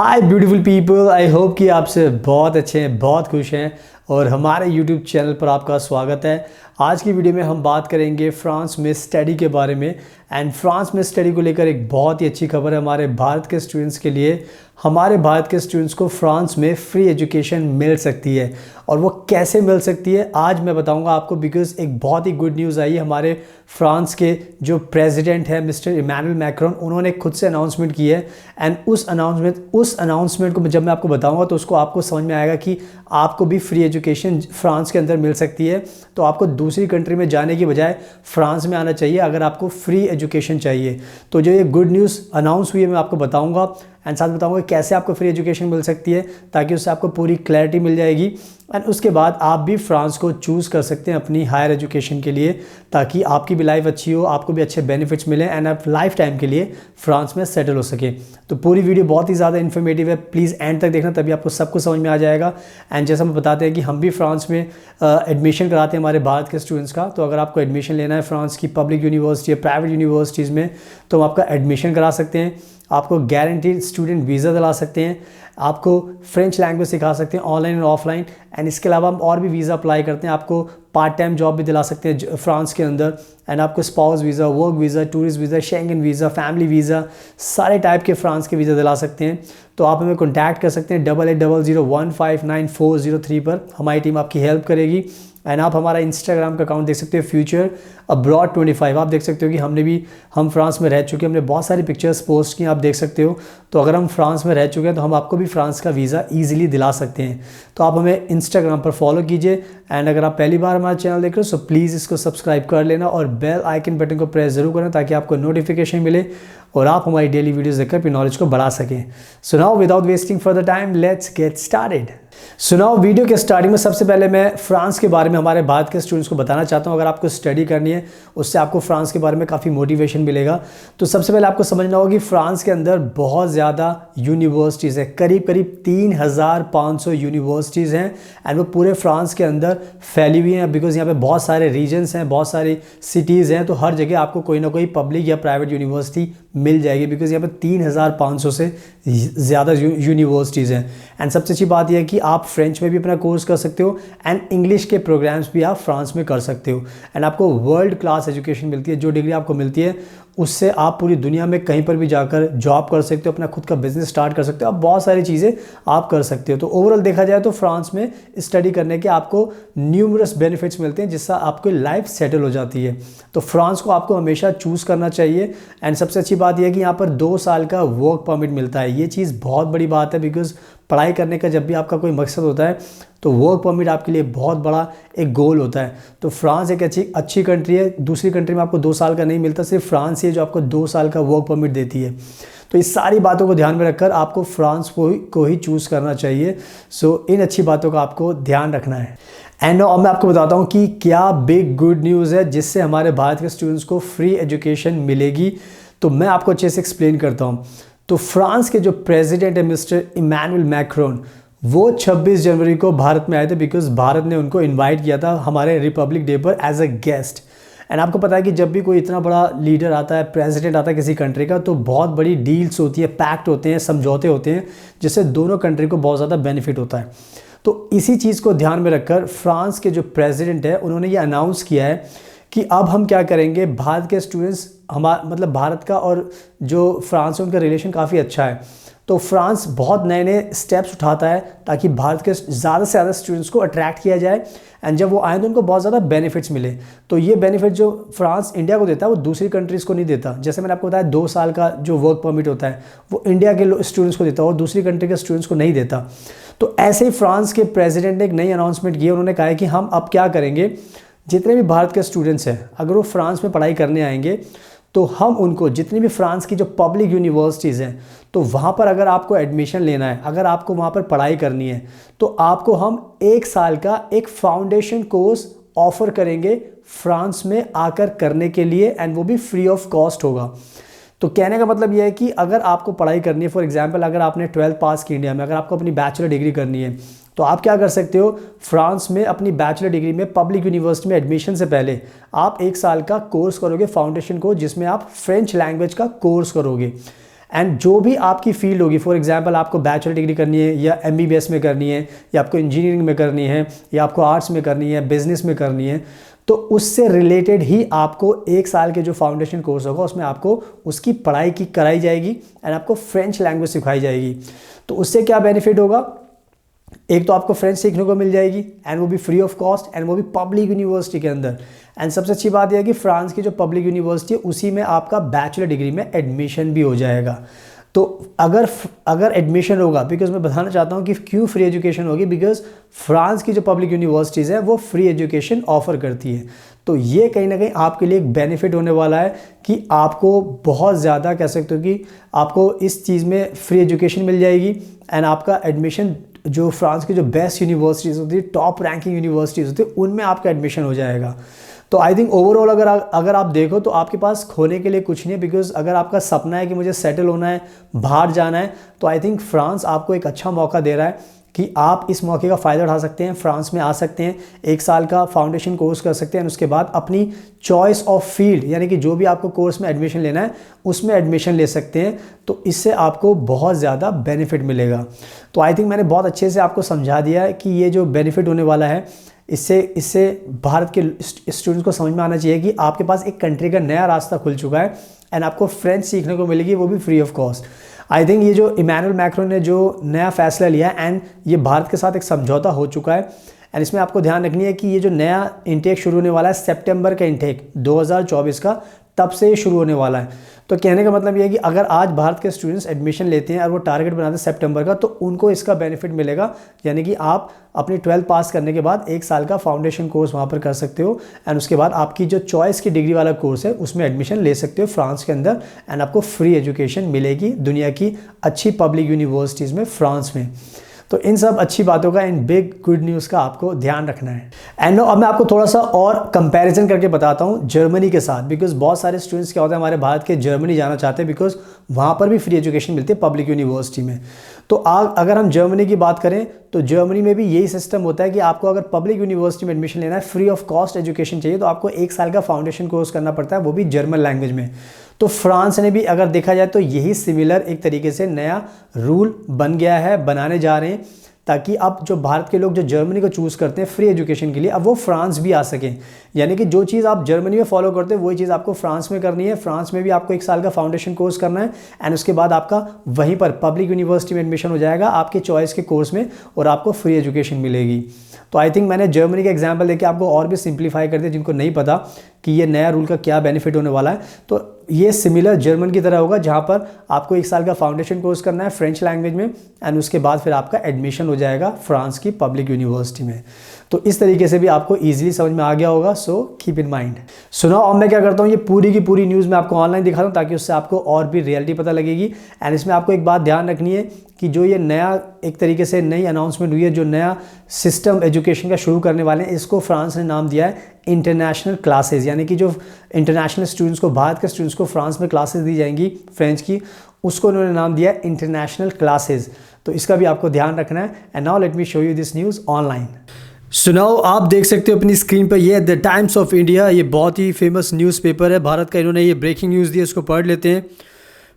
Hi beautiful people, I hope कि आप से बहुत अच्छे हैं, बहुत खुश हैं और हमारे यूट्यूब चैनल पर आपका स्वागत है। आज की वीडियो में हम बात करेंगे फ्रांस में स्टडी के बारे में। एंड फ्रांस में स्टडी को लेकर एक बहुत ही अच्छी खबर है हमारे भारत के स्टूडेंट्स के लिए। हमारे भारत के स्टूडेंट्स को फ्रांस में फ्री एजुकेशन मिल सकती है और वो कैसे मिल सकती है आज मैं बताऊंगा आपको, बिकॉज एक बहुत ही गुड न्यूज़ आई है। हमारे फ्रांस के जो प्रेसिडेंट है मिस्टर इमैनुअल मैक्रोन, उन्होंने खुद से अनाउंसमेंट की है। एंड उस अनाउंसमेंट को जब मैं आपको बताऊंगा तो उसको आपको समझ में आएगा कि आपको भी फ्री एजुकेशन फ्रांस के अंदर मिल सकती है। तो आपको दूसरी कंट्री में जाने की बजाय फ्रांस में आना चाहिए अगर आपको फ्री एजुकेशन चाहिए। तो जो ये गुड न्यूज़ अनाउंस हुई है मैं आपको बताऊंगा एंड साथ बताऊंगा कैसे आपको फ्री एजुकेशन मिल सकती है, ताकि उससे आपको पूरी क्लैरिटी मिल जाएगी। एंड उसके बाद आप भी फ्रांस को चूज़ कर सकते हैं अपनी हायर एजुकेशन के लिए, ताकि आपकी भी लाइफ अच्छी हो, आपको भी अच्छे बेनिफिट्स मिले एंड आप लाइफ टाइम के लिए फ्रांस में सेटल हो सके। तो पूरी वीडियो बहुत ही ज़्यादा इन्फॉर्मेटिव है, प्लीज़ एंड तक देखना, तभी आपको सब कुछ समझ में आ जाएगा। एंड जैसा हम बताते हैं कि हम भी फ्रांस में एडमिशन कराते हैं हमारे भारत के स्टूडेंट्स का। तो अगर आपको एडमिशन लेना है फ्रांस की पब्लिक यूनिवर्सिटी या प्राइवेट यूनिवर्सिटीज़ में, तो हम आपका एडमिशन करा सकते हैं, आपको गारंटीड स्टूडेंट वीज़ा दिला सकते हैं, आपको फ्रेंच लैंग्वेज सिखा सकते हैं ऑनलाइन और ऑफलाइन। एंड इसके अलावा हम और भी वीज़ा अप्लाई करते हैं, आपको पार्ट टाइम जॉब भी दिला सकते हैं फ्रांस के अंदर। एंड आपको spouse visa, work visa, tourist visa, Schengen visa, family visa, सारे टाइप के फ्रांस के वीज़ा दिला सकते हैं। तो आप हमें कॉन्टैक्ट कर सकते हैं 8800159403 पर, हमारी टीम आपकी हेल्प करेगी। एंड आप हमारा इंस्टाग्राम का अकाउंट देख सकते हो फ्यूचर अब्रॉड 25। आप देख सकते हो कि हम फ्रांस में रह चुके हैं, हमने बहुत सारी पिक्चर्स पोस्ट की, आप देख सकते हो। तो अगर हम फ्रांस में रह चुके हैं तो हम आपको भी फ्रांस का वीज़ा ईजिली दिला सकते हैं। तो आप हमें इंस्टाग्राम पर फॉलो कीजिए। एंड अगर आप पहली बार हमारा चैनल देख रहे हो तो प्लीज़ इसको सब्सक्राइब कर लेना और बेल आइकन बटन को प्रेस जरूर करना, ताकि आपको नोटिफिकेशन मिले और आप हमारी डेली वीडियोस देखकर अपनी नॉलेज को बढ़ा सकें। So now without wasting further time let's get started. So now video के स्टार्टिंग में सबसे पहले मैं फ्रांस के बारे में हमारे भारत के स्टूडेंट्स को बताना चाहता हूं। अगर आपको स्टडी करनी है उससे आपको फ्रांस के बारे में काफ़ी मोटिवेशन मिलेगा। तो सबसे पहले आपको समझना होगा कि फ्रांस के अंदर बहुत ज़्यादा यूनिवर्सिटीज़ है, करीब करीब 3500 यूनिवर्सिटीज़ हैं। एंड वो पूरे फ्रांस के अंदर फैली हुई हैं, बिकॉज यहाँ पे बहुत सारे रीजन्स हैं, बहुत सारी सिटीज़ हैं। तो हर जगह आपको कोई ना कोई पब्लिक या प्राइवेट यूनिवर्सिटी मिल जाएगी, बिकॉज यहाँ पे 3500 से ज़्यादा यूनिवर्सिटीज़ हैं। एंड सबसे अच्छी बात यह है कि आप फ्रेंच में भी अपना कोर्स कर सकते हो एंड इंग्लिश के प्रोग्राम्स भी आप फ्रांस में कर सकते हो। एंड आपको वर्ल्ड क्लास एजुकेशन मिलती है। जो डिग्री आपको मिलती है उससे आप पूरी दुनिया में कहीं पर भी जाकर जॉब कर सकते हो, अपना खुद का बिजनेस स्टार्ट कर सकते हो, आप बहुत सारी चीज़ें आप कर सकते हो। तो ओवरऑल देखा जाए तो फ्रांस में स्टडी करने के आपको न्यूमरस बेनिफिट्स मिलते हैं, जिससे आपकी लाइफ सेटल हो जाती है। तो फ्रांस को आपको हमेशा चूज़ करना चाहिए। एंड सबसे अच्छी बात यह है कि यहाँ पर 2 साल का वर्क परमिट मिलता है। ये चीज़ बहुत बड़ी बात है, बिकॉज पढ़ाई करने का जब भी आपका कोई मकसद होता है तो वर्क परमिट आपके लिए बहुत बड़ा एक गोल होता है। तो फ्रांस एक अच्छी कंट्री है। दूसरी कंट्री में आपको 2 साल का नहीं मिलता, सिर्फ फ्रांस ही है जो आपको 2 साल का वर्क परमिट देती है। तो इस सारी बातों को ध्यान में रखकर आपको फ्रांस को ही चूज़ करना चाहिए। सो इन अच्छी बातों का आपको ध्यान रखना है। एंड अब मैं आपको बताता हूँ कि क्या बिग गुड न्यूज़ है जिससे हमारे भारत के स्टूडेंट्स को फ्री एजुकेशन मिलेगी। तो मैं आपको अच्छे से एक्सप्लेन करता हूँ। तो फ्रांस के जो प्रेसिडेंट है मिस्टर इमैनुअल मैक्रोन, वो 26 जनवरी को भारत में आए थे, बिकॉज भारत ने उनको इनवाइट किया था हमारे रिपब्लिक डे पर एज अ गेस्ट। एंड आपको पता है कि जब भी कोई इतना बड़ा लीडर आता है, प्रेसिडेंट आता है किसी कंट्री का, तो बहुत बड़ी डील्स होती है, पैक्ट होते हैं, समझौते होते हैं, जिससे दोनों कंट्री को बहुत ज़्यादा बेनिफिट होता है। तो इसी चीज़ को ध्यान में रखकर फ्रांस के जो प्रेसिडेंट है उन्होंने ये अनाउंस किया है कि अब हम क्या करेंगे, भारत के स्टूडेंट्स मतलब भारत का और जो फ्रांस है उनका रिलेशन काफ़ी अच्छा है। तो फ्रांस बहुत नए नए स्टेप्स उठाता है ताकि भारत के ज़्यादा से ज़्यादा स्टूडेंट्स को अट्रैक्ट किया जाए। एंड जब वो आए तो उनको बहुत ज़्यादा बेनिफिट्स मिले। तो ये बेनिफिट जो फ्रांस इंडिया को देता है वो दूसरी कंट्रीज़ को नहीं देता। जैसे मैंने आपको बताया 2 साल का जो वर्क परमिट होता है वो इंडिया के स्टूडेंट्स को देता है और दूसरी कंट्री के स्टूडेंट्स को नहीं देता। तो ऐसे ही फ्रांस के प्रेसिडेंट ने एक नई अनाउंसमेंट की। उन्होंने कहा है कि हम अब क्या करेंगे, जितने भी भारत के स्टूडेंट्स हैं अगर वो फ्रांस में पढ़ाई करने आएंगे तो हम उनको जितनी भी फ्रांस की जो पब्लिक यूनिवर्सिटीज़ हैं, तो वहाँ पर अगर आपको एडमिशन लेना है, अगर आपको वहाँ पर पढ़ाई करनी है, तो आपको हम 1 साल का एक फाउंडेशन कोर्स ऑफ़र करेंगे फ्रांस में आकर करने के लिए। एंड वो भी फ्री ऑफ कॉस्ट होगा। तो कहने का मतलब यह है कि अगर आपको पढ़ाई करनी है, फॉर एग्जांपल अगर आपने 12th पास की इंडिया में, अगर आपको अपनी बैचलर डिग्री करनी है, तो आप क्या कर सकते हो, फ्रांस में अपनी बैचलर डिग्री में पब्लिक यूनिवर्सिटी में एडमिशन से पहले आप 1 साल का कोर्स करोगे, फाउंडेशन कोर्स, जिसमें आप फ्रेंच लैंग्वेज का कोर्स करोगे। एंड जो भी आपकी फील्ड होगी, फॉर एग्जांपल आपको बैचलर डिग्री करनी है या एमबीबीएस में करनी है या आपको इंजीनियरिंग में करनी है या आपको आर्ट्स में करनी है, बिजनेस में करनी है, तो उससे रिलेटेड ही आपको 1 साल के जो फाउंडेशन कोर्स होगा उसमें आपको उसकी पढ़ाई की कराई जाएगी एंड आपको फ्रेंच लैंग्वेज सिखाई जाएगी। तो उससे क्या बेनिफिट होगा, एक तो आपको फ्रेंच सीखने को मिल जाएगी एंड वो भी फ्री ऑफ कॉस्ट एंड वो भी पब्लिक यूनिवर्सिटी के अंदर। एंड सबसे अच्छी बात यह है कि फ्रांस की जो पब्लिक यूनिवर्सिटी है उसी में आपका बैचलर डिग्री में एडमिशन भी हो जाएगा। तो अगर एडमिशन होगा, बिकॉज मैं बताना चाहता हूँ कि क्यों फ्री एजुकेशन होगी, बिकॉज फ्रांस की जो पब्लिक यूनिवर्सिटीज़ है वो फ्री एजुकेशन ऑफर करती है। तो ये कहीं ना कहीं आपके लिए एक बेनिफिट होने वाला है कि आपको बहुत ज़्यादा कह सकते हो कि आपको इस चीज़ में फ्री एजुकेशन मिल जाएगी एंड आपका एडमिशन जो फ्रांस की जो बेस्ट यूनिवर्सिटीज़ होती है, टॉप रैंकिंग यूनिवर्सिटीज़ होती है, उनमें आपका एडमिशन हो जाएगा। तो आई थिंक ओवरऑल अगर आप देखो तो आपके पास खोने के लिए कुछ नहीं है, बिकॉज अगर आपका सपना है कि मुझे सेटल होना है, बाहर जाना है, तो आई थिंक फ्रांस आपको एक अच्छा मौका दे रहा है कि आप इस मौके का फ़ायदा उठा सकते हैं, फ्रांस में आ सकते हैं, 1 साल का फाउंडेशन कोर्स कर सकते हैं, उसके बाद अपनी चॉइस ऑफ फील्ड यानी कि जो भी आपको कोर्स में एडमिशन लेना है उसमें एडमिशन ले सकते हैं। तो इससे आपको बहुत ज़्यादा बेनिफिट मिलेगा। तो आई थिंक मैंने बहुत अच्छे से आपको समझा दिया है कि ये जो बेनिफिट होने वाला है इससे भारत के स्टूडेंट्स को समझ में आना चाहिए कि आपके पास एक कंट्री का नया रास्ता खुल चुका है एंड आपको फ्रेंच सीखने को मिलेगी, वो भी free of cost. I think ये जो इमैनुअल मैक्रोन ने जो नया फैसला लिया है एंड ये भारत के साथ एक समझौता हो चुका है एंड इसमें आपको ध्यान रखनी है कि ये जो नया इंटेक शुरू होने वाला है सितंबर का इंटेक 2024 का, तब से ये शुरू होने वाला है। तो कहने का मतलब ये है कि अगर आज भारत के स्टूडेंट्स एडमिशन लेते हैं और वो टारगेट बनाते हैं सितंबर का, तो उनको इसका बेनिफिट मिलेगा, यानी कि आप अपनी 12th पास करने के बाद 1 साल का फाउंडेशन कोर्स वहाँ पर कर सकते हो एंड उसके बाद आपकी जो चॉइस की डिग्री वाला कोर्स है उसमें एडमिशन ले सकते हो फ्रांस के अंदर एंड आपको फ्री एजुकेशन मिलेगी दुनिया की अच्छी पब्लिक यूनिवर्सिटीज़ में, फ्रांस में। तो इन सब अच्छी बातों का, इन बिग गुड न्यूज़ का आपको ध्यान रखना है। एंड अब मैं आपको थोड़ा सा और कंपैरिजन करके बताता हूँ जर्मनी के साथ, बिकॉज बहुत सारे स्टूडेंट्स क्या होता है हमारे भारत के जर्मनी जाना चाहते हैं, बिकॉज वहाँ पर भी फ्री एजुकेशन मिलती है पब्लिक यूनिवर्सिटी में। तो अगर हम जर्मनी की बात करें तो जर्मनी में भी यही सिस्टम होता है कि आपको अगर पब्लिक यूनिवर्सिटी में एडमिशन लेना है, फ्री ऑफ कॉस्ट एजुकेशन चाहिए, तो आपको 1 साल का फाउंडेशन कोर्स करना पड़ता है, वो भी जर्मन लैंग्वेज में। तो फ्रांस ने भी अगर देखा जाए तो यही सिमिलर एक तरीके से नया रूल बन गया है, बनाने जा रहे हैं, ताकि अब जो भारत के लोग जो जर्मनी को चूज़ करते हैं फ्री एजुकेशन के लिए, अब वो फ्रांस भी आ सकें। यानी कि जो चीज़ आप जर्मनी में फॉलो करते हैं वही चीज़ आपको फ्रांस में करनी है। फ्रांस में भी आपको 1 साल का फाउंडेशन कोर्स करना है एंड उसके बाद आपका वहीं पर पब्लिक यूनिवर्सिटी में एडमिशन हो जाएगा आपके चॉइस के कोर्स में और आपको फ्री एजुकेशन मिलेगी। तो आई थिंक मैंने जर्मनी का एग्जाम्पल देके आपको और भी सिंप्लीफाई कर दिया, जिनको नहीं पता कि ये नया रूल का क्या बेनिफिट होने वाला है। तो ये सिमिलर जर्मन की तरह होगा, जहाँ पर आपको 1 साल का फाउंडेशन कोर्स करना है फ्रेंच लैंग्वेज में एंड उसके बाद फिर आपका एडमिशन हो जाएगा फ्रांस की पब्लिक यूनिवर्सिटी में। तो इस तरीके से भी आपको इजीली समझ में आ गया होगा, सो कीप इन माइंड। सुनो, अब मैं क्या करता हूँ, ये पूरी की पूरी न्यूज़ मैं आपको ऑनलाइन दिखाता हूँ ताकि उससे आपको और भी रियलिटी पता लगेगी। एंड इसमें आपको एक बात ध्यान रखनी है कि जो ये नया एक तरीके से नई अनाउंसमेंट हुई है, जो नया सिस्टम एजुकेशन का शुरू करने वाले हैं, इसको फ्रांस ने नाम दिया है इंटरनेशनल क्लासेस। यानी कि जो इंटरनेशनल स्टूडेंट्स को, भारत के स्टूडेंट्स को फ्रांस में क्लासेस दी जाएंगी फ्रेंच की, उसको उन्होंने नाम दिया है इंटरनेशनल क्लासेस। तो इसका भी आपको ध्यान रखना है। And now let me show you this news online. सुनाओ, आप देख सकते हो अपनी स्क्रीन पर, ये द टाइम्स ऑफ इंडिया, ये बहुत ही फेमस न्यूज़पेपर है भारत का। इन्होंने ये ब्रेकिंग न्यूज़ दी है, इसको पढ़ लेते हैं।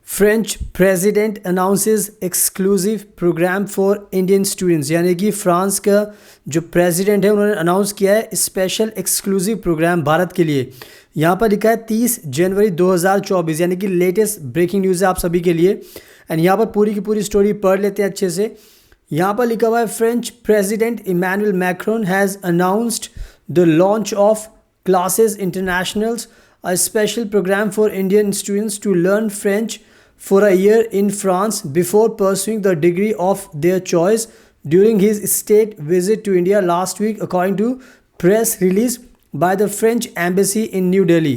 French president announces exclusive program for Indian students. यानी कि फ्रांस का जो प्रेसिडेंट है उन्होंने अनाउंस किया है स्पेशल एक्सक्लूसिव प्रोग्राम भारत के लिए। यहाँ पर लिखा है 30 जनवरी 2024, यानी कि लेटेस्ट ब्रेकिंग न्यूज़ है आप सभी के लिए। एंड यहाँ पर पूरी की पूरी स्टोरी पढ़ लेते हैं अच्छे से। यहाँ पर लिखा हुआ है, French president Emmanuel Macron has announced the launch of classes internationals, a special program for Indian students to learn French for a year in France before pursuing the degree of their choice during his state visit to India last week, according to press release by the French embassy in New Delhi।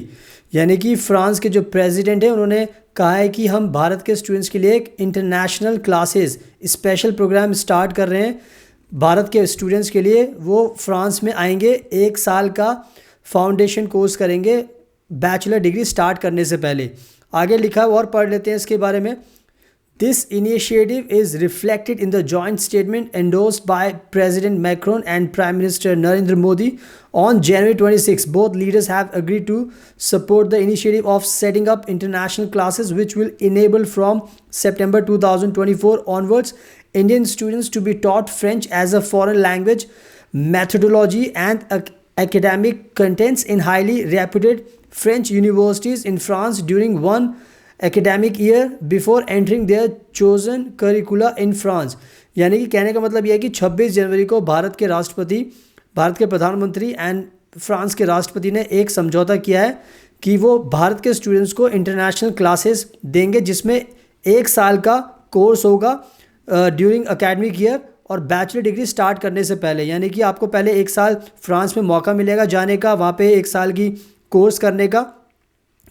यानी कि France के जो president हैं उन्होंने कहा है कि हम भारत के स्टूडेंट्स के लिए एक international classes special program start कर रहे हैं भारत के स्टूडेंट्स के लिए। वो फ्रांस में आएंगे, 1 साल का फाउंडेशन कोर्स करेंगे बैचलर डिग्री स्टार्ट करने से पहले। आगे लिखा है और पढ़ लेते हैं इसके बारे में। This initiative is reflected in the joint statement endorsed by President Macron and Prime Minister Narendra Modi on January 26. Both leaders have agreed to support the initiative of setting up international classes, which will enable from September 2024 onwards Indian students to be taught French as a foreign language, methodology, and academic contents in highly reputed French universities in France during one academic year before entering their chosen curricula in France। यानी कि कहने का मतलब यह है कि 26 जनवरी को भारत के राष्ट्रपति, भारत के प्रधानमंत्री एंड फ्रांस के राष्ट्रपति ने एक समझौता किया है कि वो भारत के स्टूडेंट्स को इंटरनेशनल क्लासेस देंगे, जिसमें 1 साल का कोर्स होगा ड्यूरिंग एकेडमिक ईयर और बैचलर डिग्री स्टार्ट करने से पहले। यानी कि आपको पहले 1 साल फ्रांस में मौका मिलेगा जाने का, वहाँ पे 1 साल की कोर्स करने का,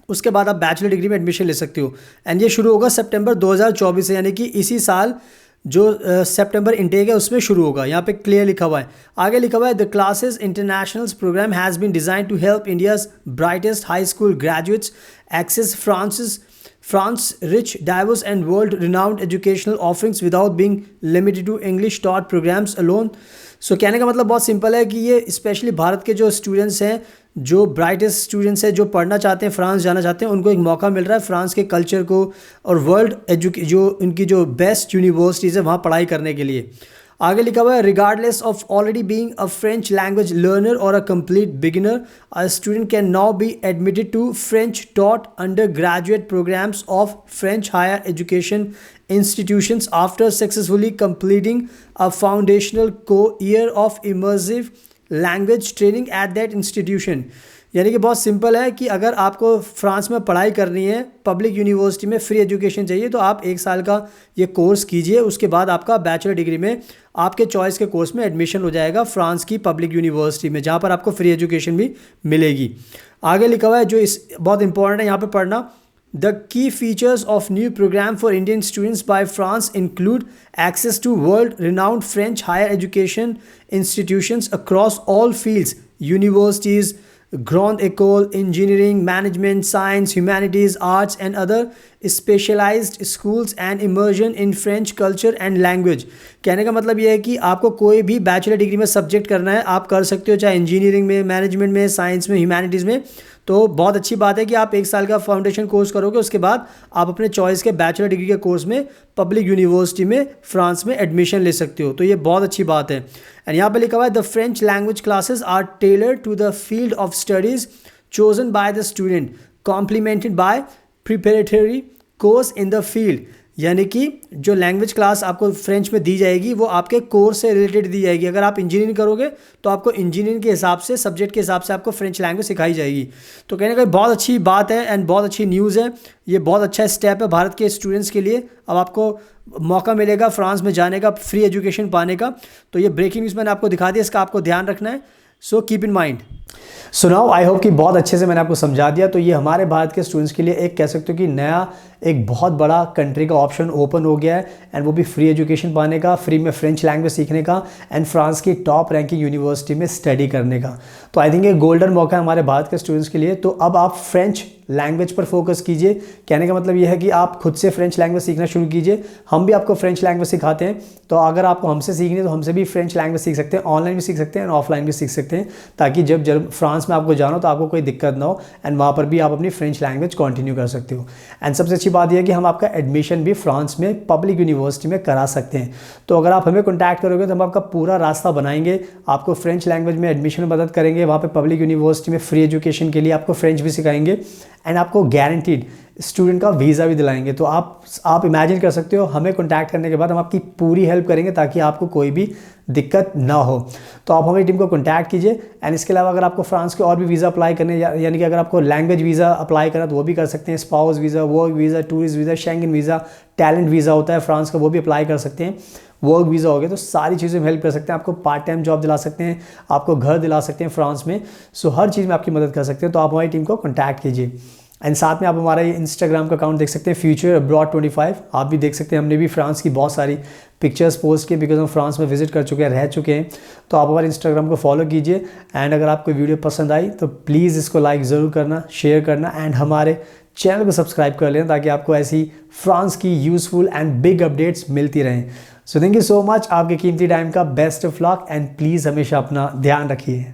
उसके बाद आप बैचलर डिग्री में एडमिशन ले सकते हो। एंड ये शुरू होगा सितंबर 2024 से, यानी कि इसी साल जो सितंबर इनटेक है उसमें शुरू होगा। यहाँ पे क्लियर लिखा हुआ है, आगे लिखा हुआ है, the classes internationals program has been design to help India's brightest high school graduates access France rich, diverse and world-renowned educational offerings without being limited to English-taught programs alone। सो कहने का मतलब बहुत सिंपल है कि ये स्पेशली भारत के जो students हैं, जो ब्राइटेस्ट स्टूडेंट्स हैं, जो पढ़ना चाहते हैं, फ्रांस जाना चाहते हैं, उनको एक मौका मिल रहा है फ्रांस के कल्चर को और जो उनकी जो बेस्ट यूनिवर्सिटीज़ है वहाँ पढ़ाई करने के लिए। आगे लिखा हुआ है, regardless of already being a French language learner और a complete beginner, a student can now be admitted to French taught undergraduate programmes of French higher education institutions after successfully completing a foundational year of immersive language training at that institution। यानी कि बहुत simple है कि अगर आपको France में पढ़ाई करनी है, पब्लिक यूनिवर्सिटी में फ्री एजुकेशन चाहिए, तो आप 1 साल का ये कोर्स कीजिए, उसके बाद आपका बैचलर डिग्री में आपके चॉइस के कोर्स में एडमिशन हो जाएगा फ्रांस की पब्लिक यूनिवर्सिटी में, जहाँ पर आपको फ्री एजुकेशन भी मिलेगी। आगे लिखा हुआ है, जो इस बहुत इंपॉर्टेंट है यहाँ पर पढ़ना, The key features of new program for Indian students by France include access to world-renowned French higher education institutions across all fields, universities, Grande École, engineering, management, science, humanities, arts and other specialized schools and immersion in French culture and language। कहने का मतलब ये है कि आपको कोई भी bachelor degree में सब्जेक्ट करना है, आप कर सकते हो, चाहे इंजीनियरिंग में, मैनेजमेंट में, साइंस में, ह्यूमैनिटीज़ में। तो बहुत अच्छी बात है कि आप 1 साल का फाउंडेशन कोर्स करोगे, उसके बाद आप अपने चॉइस के बैचलर डिग्री के कोर्स में पब्लिक यूनिवर्सिटी में फ्रांस में एडमिशन ले सकते हो। तो ये बहुत अच्छी बात है। एंड यहाँ पे लिखा हुआ है, the French language classes are tailored to the field of studies chosen by the student, complemented by preparatory course in the field. यानी कि जो लैंग्वेज क्लास आपको फ्रेंच में दी जाएगी वो आपके कोर्स से रिलेटेड दी जाएगी। अगर आप इंजीनियरिंग करोगे तो आपको इंजीनियरिंग के हिसाब से, सब्जेक्ट के हिसाब से आपको फ्रेंच लैंग्वेज सिखाई जाएगी। तो कहने का बहुत अच्छी बात है एंड बहुत अच्छी न्यूज़ है। ये बहुत अच्छा स्टेप है भारत के स्टूडेंट्स के लिए। अब आपको मौका मिलेगा फ्रांस में जाने का, फ्री एजुकेशन पाने का। तो ये ब्रेकिंग न्यूज़ मैंने आपको दिखा दिया, इसका आपको ध्यान रखना है। So keep in mind. So now I hope कि बहुत अच्छे से मैंने आपको समझा दिया। तो ये हमारे भारत के स्टूडेंट्स के लिए एक कह सकते हो कि नया एक बहुत बड़ा कंट्री का ऑप्शन ओपन हो गया है, एंड वो भी फ्री एजुकेशन पाने का, फ्री में फ्रेंच लैंग्वेज सीखने का एंड फ्रांस की टॉप रैंकिंग यूनिवर्सिटी में स्टडी करने का। तो आई थिंक ये गोल्डन मौका है हमारे भारत के स्टूडेंट्स के लिए। तो अब आप फ्रेंच लैंग्वेज पर फोकस कीजिए। कहने का मतलब ये है कि आप खुद से फ्रेंच लैंग्वेज सीखना शुरू कीजिए। हम भी आपको फ्रेंच लैंग्वेज सिखाते हैं, तो अगर आपको हमसे सीखनी है तो हमसे भी फ्रेंच लैंग्वेज सीख सकते हैं, ऑनलाइन भी सीख सकते हैं एंड ऑफलाइन भी सीख सकते हैं, ताकि जब फ्रांस में आपको जाना हो तो आपको कोई दिक्कत ना हो एंड वहाँ पर भी आप अपनी फ्रेंच लैंग्वेज कंटिन्यू कर सकते हो। एंड सबसे अच्छी बात यह है कि हम आपका एडमिशन भी फ्रांस में पब्लिक यूनिवर्सिटी में करा सकते हैं। तो अगर आप हमें कॉन्टैक्ट करोगे तो हम आपका पूरा रास्ता बनाएंगे, आपको फ्रेंच लैंग्वेज में एडमिशन में मदद करेंगे, वहाँ पे पब्लिक यूनिवर्सिटी में फ्री एजुकेशन के लिए आपको फ्रेंच भी सिखाएंगे एंड आपको गारंटीड स्टूडेंट का वीज़ा भी दिलाएंगे। तो आप इमेजिन कर सकते हो, हमें कॉन्टैक्ट करने के बाद हम आपकी पूरी हेल्प करेंगे ताकि आपको कोई भी दिक्कत ना हो। तो आप हमारी टीम को कॉन्टैक्ट कीजिए। एंड इसके अलावा अगर आपको फ्रांस के और भी वीज़ा अप्लाई करने, यानी कि अगर आपको लैंग्वेज वीज़ा अप्लाई करना तो वो भी कर सकते हैं, spouse visa, work visa, tourist visa, Schengen visa, talent visa होता है फ्रांस का, वो भी अप्लाई कर सकते हैं। वर्क वीज़ा हो गया, तो सारी चीज़ें में हेल्प कर सकते हैं। आपको पार्ट टाइम जॉब दिला सकते हैं, आपको घर दिला सकते हैं फ्रांस में। सो हर चीज़ में आपकी मदद कर सकते हैं। तो आप हमारी टीम को कॉन्टैक्ट कीजिए। एंड साथ में आप हमारा इंस्टाग्राम का अकाउंट देख सकते हैं, फ्यूचर अब्रॉड 25। आप भी देख सकते हैं, हमने भी फ्रांस की बहुत सारी पिक्चर्स पोस्ट किए, बिकॉज हम फ्रांस में विजिट कर चुके हैं, रह चुके हैं। तो आप हमारे इंस्टाग्राम को फॉलो कीजिए। एंड अगर आपको वीडियो पसंद आई तो प्लीज़ इसको लाइक ज़रूर करना, शेयर करना एंड हमारे चैनल को सब्सक्राइब कर लेना ताकि आपको ऐसी फ्रांस की यूज़फुल एंड बिग अपडेट्स मिलती रहें। So thank you so much, आपके कीमती टाइम का best of luck and please हमेशा अपना ध्यान रखिए।